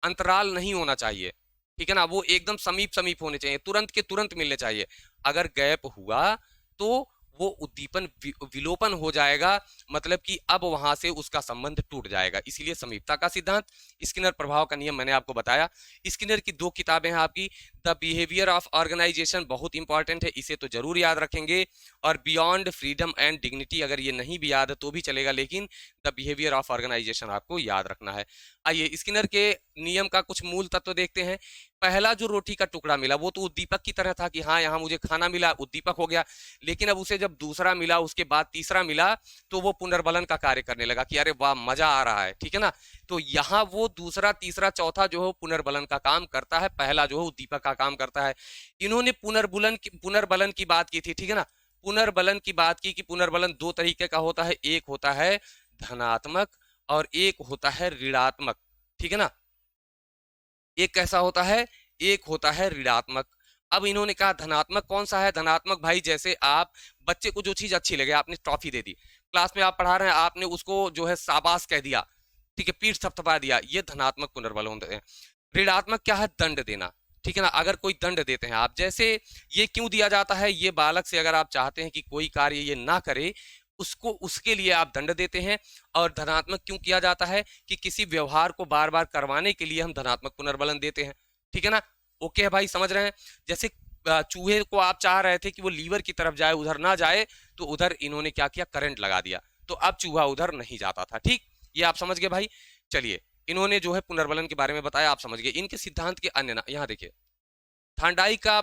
Speaker 1: अंतराल नहीं होना चाहिए, ठीक है ना, वो एकदम समीप समीप होने चाहिए, तुरंत के तुरंत मिलने चाहिए। अगर गैप हुआ तो वो उद्दीपन विलोपन हो जाएगा, मतलब कि अब वहां से उसका संबंध टूट जाएगा, इसीलिए समीपता का सिद्धांत। स्किनर प्रभाव का नियम मैंने आपको बताया। स्किनर की 2 किताबें हैं आपकी, द बिहेवियर ऑफ ऑर्गेनाइजेशन बहुत इंपॉर्टेंट है, इसे तो जरूर याद रखेंगे, और बियॉन्ड फ्रीडम एंड डिग्निटी, अगर ये नहीं भी याद है तो भी चलेगा, लेकिन द बिहेवियर ऑफ ऑर्गेनाइजेशन आपको याद रखना है। आइए स्किनर के नियम का कुछ मूल तत्व देखते हैं। पहला जो रोटी का टुकड़ा मिला वो तो उद्दीपक की तरह था कि हाँ यहाँ मुझे खाना मिला, उद्दीपक हो गया। लेकिन अब उसे जब दूसरा मिला, उसके बाद तीसरा मिला, तो वो पुनर्बलन का कार्य करने लगा कि अरे वाह मजा आ रहा है, ठीक है ना। तो यहाँ वो दूसरा तीसरा चौथा जो है पुनर्बलन का काम करता है, पहला जो है उद्दीपक का काम करता है। इन्होंने पुनर्बलन की बात की थी, ठीक है ना, पुनर्बलन की बात की कि पुनर्बलन 2 तरीके का होता है, एक होता है धनात्मक और एक होता है ऋणात्मक, ठीक है ना। एक कैसा होता है, एक होता है ऋणात्मक। अब इन्होंने कहा धनात्मक कौन सा है, धनात्मक भाई जैसे आप बच्चे को जो चीज अच्छी लगे, आपने ट्रॉफी दे दी, क्लास में आप पढ़ा रहे हैं, आपने उसको जो है शाबाश कह दिया, ठीक है, पीठ थपथपा दिया, ये धनात्मक पुनर्बल होते हैं। ऋणात्मक क्या है, दंड देना, ठीक है ना। अगर कोई दंड देते हैं आप, जैसे ये क्यों दिया जाता है, ये बालक से अगर आप चाहते हैं कि कोई कार्य ये ना करे, उसको उसके लिए आप दंड देते हैं। और धनात्मक क्यों किया जाता है, कि किसी व्यवहार को बार बार करवाने के लिए हम धनात्मक पुनर्बलन देते हैं, ठीक है ना। ओके है भाई, समझ रहे हैं। जैसे चूहे को आप चाह रहे थे कि वो लीवर की तरफ जाए, उधर ना जाए, तो उधर इन्होंने क्या किया, करंट लगा दिया, तो अब चूहा उधर नहीं जाता था, ठीक, ये आप समझ गए भाई। चलिए, इन्होंने जो है पुनर्बलन के बारे में बताया, आप समझ गए। इनके सिद्धांत के अन्य ना, यहाँ देखिए थांडाई का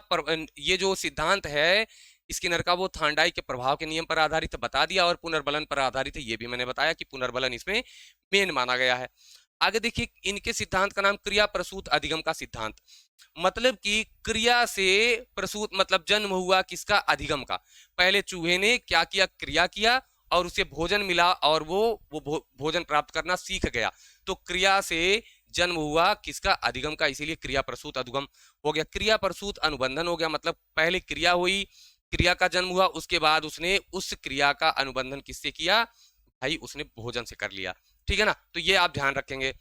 Speaker 1: ये जो सिद्धांत है स्किनर का, वो थांडाई के प्रभाव के नियम पर आधारित है, बता दिया, और पुनर्बलन पर आधारित है, ये भी मैंने बताया कि पुनर्बलन इसमें मेन माना गया है। आगे देखिए, इनके सिद्धांत का नाम क्रिया प्रसूत अधिगम का सिद्धांत, मतलब कि क्रिया से प्रसूत मतलब जन्म हुआ किसका, अधिगम का। पहले चूहे ने क्या किया, क्रिया किया और उसे भोजन मिला, और वो भोजन प्राप्त करना सीख गया, तो क्रिया से जन्म हुआ किसका, अधिगम का, इसीलिए क्रिया प्रसूत अधिगम हो गया। क्रिया प्रसूत अनुबंधन हो गया, मतलब पहले क्रिया हुई, क्रिया का जन्म हुआ, उसके बाद उसने उस क्रिया का अनुबंधन किससे किया, भाई उसने भोजन से कर लिया, ठीक है ना। तो ये आप ध्यान रखेंगे।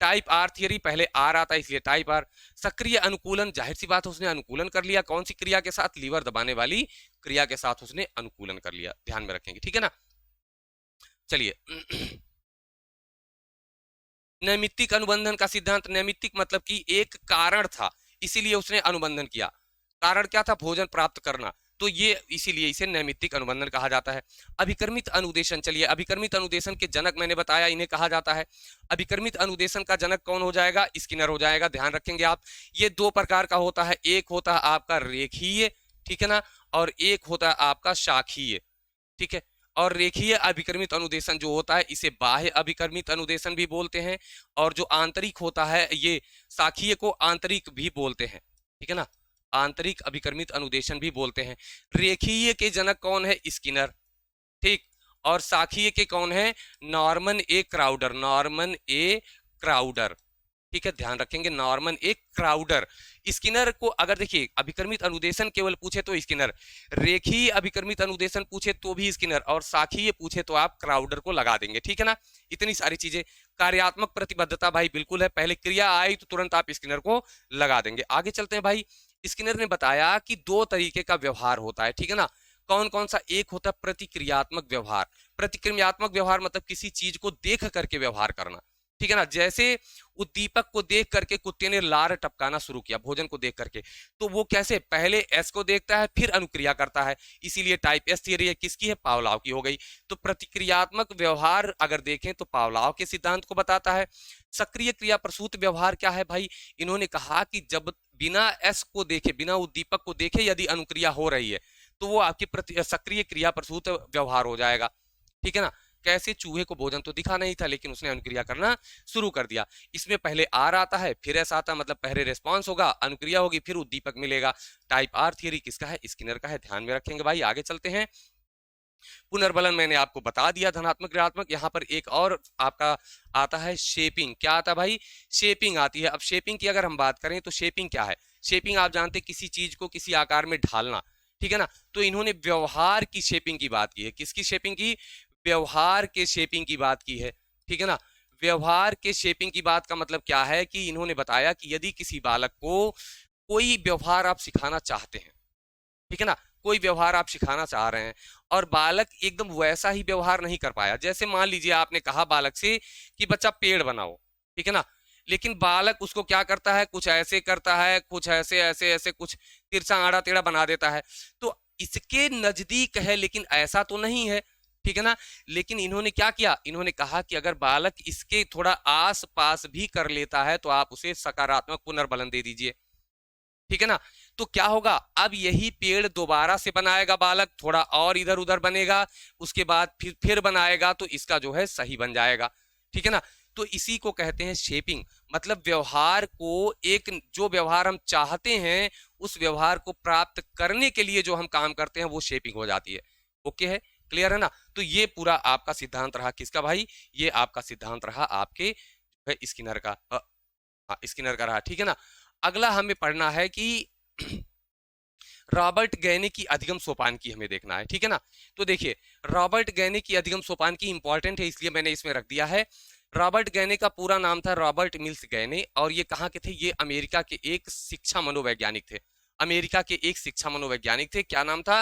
Speaker 1: टाइप आर थियरी, पहले आर आता है इसलिए टाइप आर। सक्रिय अनुकूलन, जाहिर सी बात है उसने अनुकूलन कर लिया, कौन सी क्रिया के साथ, लीवर दबाने वाली क्रिया के साथ उसने अनुकूलन कर लिया, ध्यान में रखेंगे, ठीक है ना। चलिए नैमित्तिक अनुबंधन का सिद्धांत, नैमित्तिक मतलब कि एक कारण था इसीलिए उसने अनुबंधन किया, कारण क्या था, भोजन प्राप्त करना, तो ये इसीलिए इसे नैमित्तिक अनुबंधन कहा जाता है। अभिकर्मित अनुदेशन, चलिए अभिकर्मित अनुदेशन के जनक मैंने बताया, इन्हें कहा जाता है। अभिकर्मित अनुदेशन का जनक कौन हो जाएगा, स्किनर हो जाएगा, ध्यान रखेंगे आप। ये 2 प्रकार का होता है, एक होता है आपका रेखीय, ठीक है ना, और एक होता है आपका शाखीय, ठीक है। और रेखीय अभिकर्मित अनुदेशन जो होता है इसे बाह्य अभिकर्मित अनुदेशन भी बोलते हैं, और जो आंतरिक होता है ये शाखीय को आंतरिक भी बोलते हैं, ठीक है ना, आंतरिक अभिकर्मित अनुदेशन भी बोलते हैं। रेखीय के जनक कौन है, स्किनर, ठीक, और शाखीय के कौन है, नॉर्मन ए क्राउडर, नॉर्मन ए क्राउडर, ठीक है, ध्यान रखेंगे, नॉर्मन ए क्राउडर। स्किनर को अगर देखिए अभिकर्मित अनुदेशन केवल पूछे तो स्किनर, रेखीय अभिकर्मित अनुदेशन पूछे तो भी स्किनर, और शाखीय पूछे तो आप क्राउडर को लगा देंगे, ठीक है ना। इतनी सारी चीजें, कार्यात्मक प्रतिबद्धता भाई बिल्कुल है, पहले क्रिया आई तो तुरंत आप स्किनर को लगा देंगे। आगे चलते हैं भाई। स्किनर ने बताया कि दो तरीके का व्यवहार होता है, ठीक है ना। कौन कौन सा? एक होता है प्रतिक्रियात्मक व्यवहार। प्रतिक्रियात्मक व्यवहार मतलब किसी चीज को देख करके व्यवहार करना, ठीक है ना। जैसे उद्दीपक को देख करके कुत्ते ने लार टपकाना शुरू किया भोजन को देख करके, तो वो कैसे? पहले एस को देखता है फिर अनुक्रिया करता है, इसीलिए टाइप एस थियरी है। किसकी है? पावलाव की हो गई। तो प्रतिक्रियात्मक व्यवहार अगर देखें तो पावलाव के सिद्धांत को बताता है। सक्रिय क्रिया प्रसूत व्यवहार क्या है भाई? इन्होंने कहा कि जब बिना एस को देखे, बिना उद्दीपक को देखे यदि अनुक्रिया हो रही है तो वो आपकी सक्रिय क्रिया प्रसूत व्यवहार हो जाएगा, ठीक है ना। कैसे? चूहे को भोजन तो दिखा नहीं था लेकिन उसने अनुक्रिया करना शुरू कर दिया। इसमें पहले आर आता है फिर एस आता है, मतलब पहले रिस्पॉन्स होगा, अनुक्रिया होगी, फिर उद्दीपक मिलेगा। टाइप आर थियरी किसका है? स्किनर का है, ध्यान में रखेंगे भाई। आगे चलते हैं। पुनर्बलन मैंने आपको बता दिया, धनात्मक ऋणात्मक। यहाँ पर एक और आपका आता है शेपिंग। क्या आता है भाई? शेपिंग आती है। अब शेपिंग की अगर हम बात करें तो शेपिंग क्या है? शेपिंग आप जानते हैं किसी चीज को किसी आकार में ढालना, ठीक है ना। तो इन्होंने व्यवहार की शेपिंग की बात की है। किसकी शेपिंग की? व्यवहार के शेपिंग की बात की है, ठीक है ना। व्यवहार के शेपिंग की बात का मतलब क्या है कि इन्होंने बताया कि यदि किसी बालक को कोई व्यवहार आप सिखाना चाहते हैं, ठीक है ना, कोई व्यवहार आप सिखाना चाह रहे हैं और बालक एकदम वैसा ही व्यवहार नहीं कर पाया। जैसे मान लीजिए आपने कहा बालक से कि बच्चा पेड़ बनाओ, ठीक है ना, लेकिन बालक उसको क्या करता है? कुछ ऐसे करता है, कुछ ऐसे ऐसे ऐसे, कुछ तिरछा आड़ा टेढ़ा बना देता है। तो इसके नजदीक है लेकिन ऐसा तो नहीं है, ठीक है ना। लेकिन इन्होंने क्या किया? इन्होंने कहा कि अगर बालक इसके थोड़ा आस पास भी कर लेता है तो आप उसे सकारात्मक पुनर्बलन दे दीजिए, ठीक है ना। तो क्या होगा? अब यही पेड़ दोबारा से बनाएगा बालक, थोड़ा और इधर उधर बनेगा, उसके बाद फिर बनाएगा तो इसका जो है सही बन जाएगा, ठीक है ना। तो इसी को कहते हैं शेपिंग। मतलब व्यवहार को, एक जो व्यवहार हम चाहते हैं उस व्यवहार को प्राप्त करने के लिए जो हम काम करते हैं वो शेपिंग हो जाती है। ओके है, क्लियर है ना। तो ये पूरा आपका सिद्धांत रहा किसका भाई? ये आपका सिद्धांत रहा आपके स्किनर का। स्किनर का रहा, ठीक है ना। अगला हमें पढ़ना है कि रॉबर्ट गैने की अधिगम सोपान की हमें देखना है, ठीक है ना। तो देखिए, रॉबर्ट गैने की अधिगम सोपान की इंपॉर्टेंट है इसलिए मैंने इसमें रख दिया है। रॉबर्ट गैने का पूरा नाम था रॉबर्ट मिल्स गैने, और ये कहाँ के थे? ये अमेरिका के एक शिक्षा मनोवैज्ञानिक थे। अमेरिका के एक शिक्षा मनोवैज्ञानिक थे। क्या नाम था?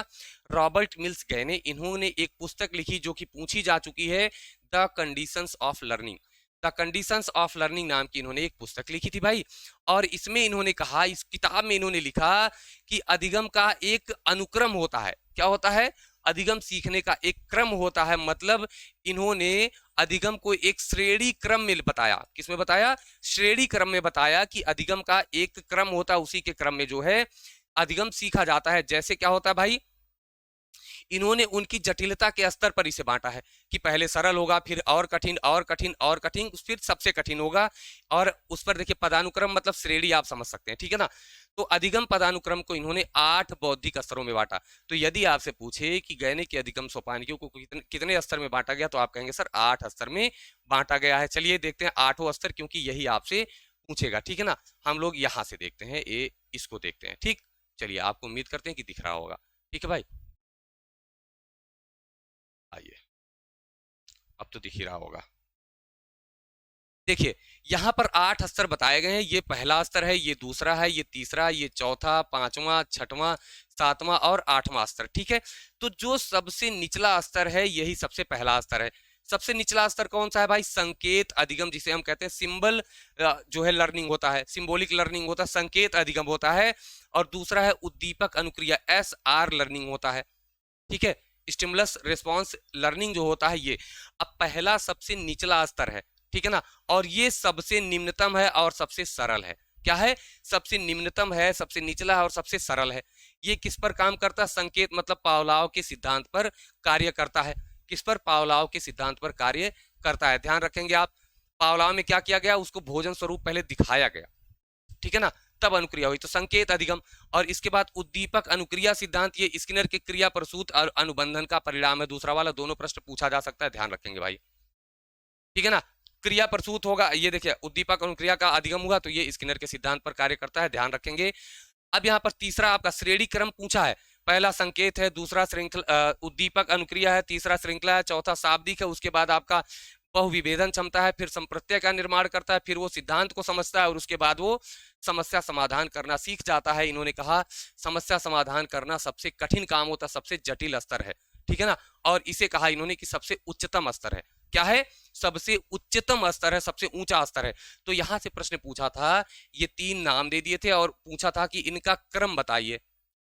Speaker 1: Robert mills गैने। इन्होंने एक पुस्तक लिखी जो कि पूछी जा चुकी है, the conditions of learning. The conditions of learning नाम की इन्होंने एक पुस्तक लिखी थी भाई। और इसमें इन्होंने कहा, इस किताब में इन्होंने लिखा कि अधिगम का एक अनुक्रम होता है। क्या होता है? अधिगम सीखने का एक क्रम होता है। मतलब इन्होंने अधिगम को एक श्रेणी क्रम में बताया। किसमें बताया? श्रेणी क्रम में बताया कि अधिगम का एक क्रम होता है, उसी के क्रम में जो है अधिगम सीखा जाता है। जैसे क्या होता है भाई? इन्होंने उनकी जटिलता के स्तर पर इसे बांटा है कि पहले सरल होगा, फिर और कठिन और कठिन और कठिन, फिर सबसे कठिन होगा। और उस पर देखिए पदानुक्रम मतलब श्रेणी आप समझ सकते हैं, ठीक है ना। तो अधिगम पदानुक्रम को इन्होंने 8 बौद्धिक स्तरों में बांटा। तो यदि आपसे पूछे कि गैने की अधिगम सोपानियों को कितने स्तर में बांटा गया, तो आप कहेंगे सर 8 स्तर में बांटा गया है। चलिए देखते हैं 8वां स्तर, क्योंकि यही आपसे पूछेगा, ठीक है ना। हम लोग यहां से देखते हैं, इसको देखते हैं, ठीक। चलिए, आपको उम्मीद करते हैं कि दिख रहा होगा, ठीक है भाई। आइए, अब तो दिख ही रहा होगा। देखिए, यहां पर 8 स्तर बताए गए हैं। ये पहला स्तर है, ये दूसरा है, ये तीसरा, ये चौथा, पांचवा, छठवां, सातवां और 8वां स्तर, ठीक है। तो जो सबसे निचला स्तर है यही सबसे पहला स्तर है। सबसे निचला स्तर कौन सा है भाई? संकेत अधिगम, जिसे हम कहते हैं सिंबल जो है लर्निंग होता है, सिंबॉलिक लर्निंग होता है, संकेत अधिगम होता है। और दूसरा है उद्दीपक अनुक्रिया, SR लर्निंग होता है, ठीक है। स्टिमुलस रिस्पॉन्स लर्निंग जो होता है ये। अब पहला सबसे निचला स्तर है, ठीक है ना, और ये सबसे निम्नतम है और सबसे सरल है। क्या है? सबसे निम्नतम है, सबसे निचला है और सबसे सरल है। ये किस पर काम करता है? संकेत मतलब पावलाव के सिद्धांत पर कार्य करता है। किस पर? पावलाव के सिद्धांत पर कार्य करता है। ध्यान रखेंगे आप, पावलाव में क्या किया गया? उसको भोजन स्वरूप पहले दिखाया गया, ठीक है ना, तब अनुक्रिया हुई। तो संकेत अधिगम। और इसके बाद उद्दीपक अनुक्रिया सिद्धांत, ये स्किनर के क्रिया प्रसूत और अनुबंधन का परिणाम है। दूसरा वाला दोनों प्रश्न पूछा जा सकता है, ध्यान रखेंगे भाई, ठीक है ना। क्रिया प्रसूत होगा, ये देखिए उद्दीपक अनुक्रिया का अधिगम हुआ तो ये स्किनर के सिद्धांत पर कार्य करता है, ध्यान रखेंगे। अब यहाँ पर तीसरा आपका श्रेणी क्रम पूछा है। पहला संकेत है, दूसरा श्रृंखला उद्दीपक अनुक्रिया है, तीसरा श्रृंखला है, चौथा शाब्दिक है, उसके बाद आपका बहुविभेदन क्षमता है, फिर संप्रत्यय का निर्माण करता है, फिर वो सिद्धांत को समझता है और उसके बाद वो समस्या समाधान करना सीख जाता है। इन्होंने कहा समस्या समाधान करना सबसे कठिन काम होता है, सबसे जटिल स्तर है, ठीक है ना। और इसे कहा इन्होंने कि सबसे उच्चतम स्तर है। क्या है? सबसे उच्चतम स्तर है, सबसे ऊंचा स्तर है। तो यहां से प्रश्न पूछा था, ये 3 नाम दे दिए थे और पूछा था कि इनका क्रम बताइए,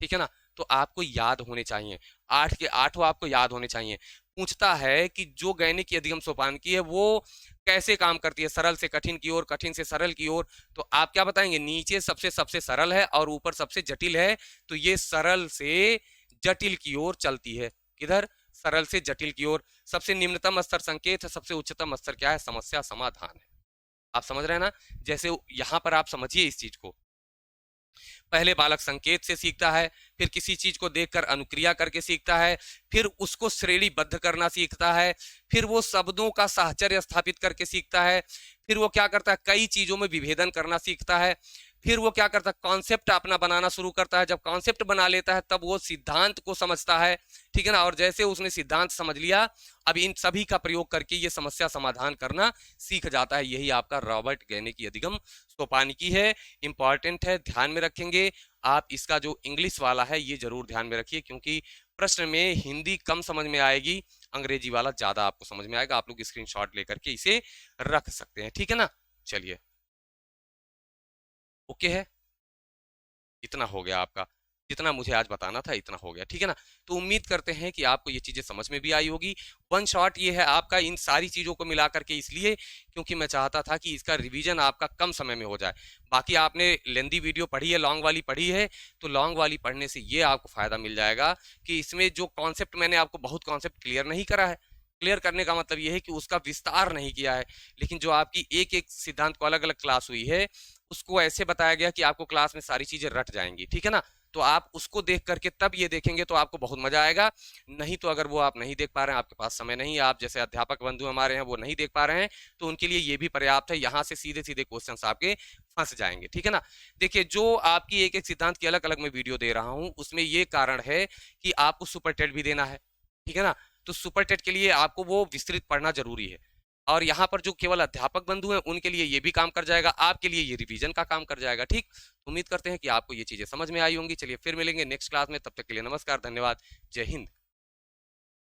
Speaker 1: ठीक है ना। तो आपको याद होने चाहिए, 8 के 8 आपको याद होने चाहिए। पूछता है कि जो गैनिक की अधिगम सोपानकी है वो कैसे काम करती है, सरल से कठिन की ओर, कठिन से सरल की ओर। तो आप क्या बताएंगे? नीचे सबसे सबसे सरल है और ऊपर सबसे जटिल है, तो ये सरल से जटिल की ओर चलती है। किधर? सरल से जटिल की ओर। सबसे निम्नतम स्तर संकेत है, सबसे उच्चतम स्तर क्या है? समस्या समाधान है। आप समझ रहे हैं ना? जैसे यहां पर आप समझिए इस चीज को, पहले बालक संकेत से सीखता है, फिर किसी चीज को देखकर अनुक्रिया करके सीखता है, फिर उसको श्रेणीबद्ध करना सीखता है, फिर वो शब्दों का साहचर्य स्थापित करके सीखता है, फिर वो क्या करता है? कई चीजों में विभेदन करना सीखता है, फिर वो क्या करता है? कॉन्सेप्ट अपना बनाना शुरू करता है। जब कॉन्सेप्ट बना लेता है तब वो सिद्धांत को समझता है, ठीक है ना। और जैसे उसने सिद्धांत समझ लिया, अब इन सभी का प्रयोग करके ये समस्या समाधान करना सीख जाता है। यही आपका रॉबर्ट गैने की अधिगम सोपानिकी है। इंपॉर्टेंट है, ध्यान में रखेंगे आप। इसका जो इंग्लिश वाला है ये जरूर ध्यान में रखिए, क्योंकि प्रश्न में हिंदी कम समझ में आएगी, अंग्रेजी वाला ज्यादा आपको समझ में आएगा। आप लोग स्क्रीनशॉट लेकर के इसे रख सकते हैं, ठीक है ना। चलिए, ओके है, इतना हो गया आपका, जितना मुझे आज बताना था इतना हो गया, ठीक है ना। तो उम्मीद करते हैं कि आपको ये चीजें समझ में भी आई होगी। वन शॉट ये है आपका इन सारी चीजों को मिला करके, इसलिए क्योंकि मैं चाहता था कि इसका रिवीजन आपका कम समय में हो जाए। बाकी आपने लेंदी वीडियो पढ़ी है, लॉन्ग वाली पढ़ी है, तो लॉन्ग वाली पढ़ने से ये आपको फायदा मिल जाएगा कि इसमें जो कॉन्सेप्ट मैंने आपको बहुत कॉन्सेप्ट क्लियर नहीं करा है, क्लियर करने का मतलब यह है कि उसका विस्तार नहीं किया है, लेकिन जो आपकी एक एक सिद्धांत को अलग अलग क्लास हुई है उसको ऐसे बताया गया कि आपको क्लास में सारी चीजें रट जाएंगी, ठीक है ना। तो आप उसको देख करके तब ये देखेंगे तो आपको बहुत मजा आएगा। नहीं तो अगर वो आप नहीं देख पा रहे हैं, आपके पास समय नहीं है, आप जैसे अध्यापक बंधु हमारे हैं वो नहीं देख पा रहे हैं, तो उनके लिए ये भी पर्याप्त है। यहाँ से सीधे सीधे क्वेश्चंस आपके फंस जाएंगे, ठीक है ना। देखिए, जो आपकी एक एक सिद्धांत की अलग अलग मैं वीडियो दे रहा हूँ उसमें ये कारण है कि आपको सुपर टेट भी देना है, ठीक है ना। तो सुपर टेट के लिए आपको वो विस्तृत पढ़ना जरूरी है। और यहाँ पर जो केवल अध्यापक बंधु हैं उनके लिए ये भी काम कर जाएगा, आपके लिए ये रिवीजन का काम कर जाएगा, ठीक। उम्मीद करते हैं कि आपको ये चीजें समझ में आई होंगी। चलिए फिर मिलेंगे नेक्स्ट क्लास में, तब तक के लिए नमस्कार, धन्यवाद, जय हिंद।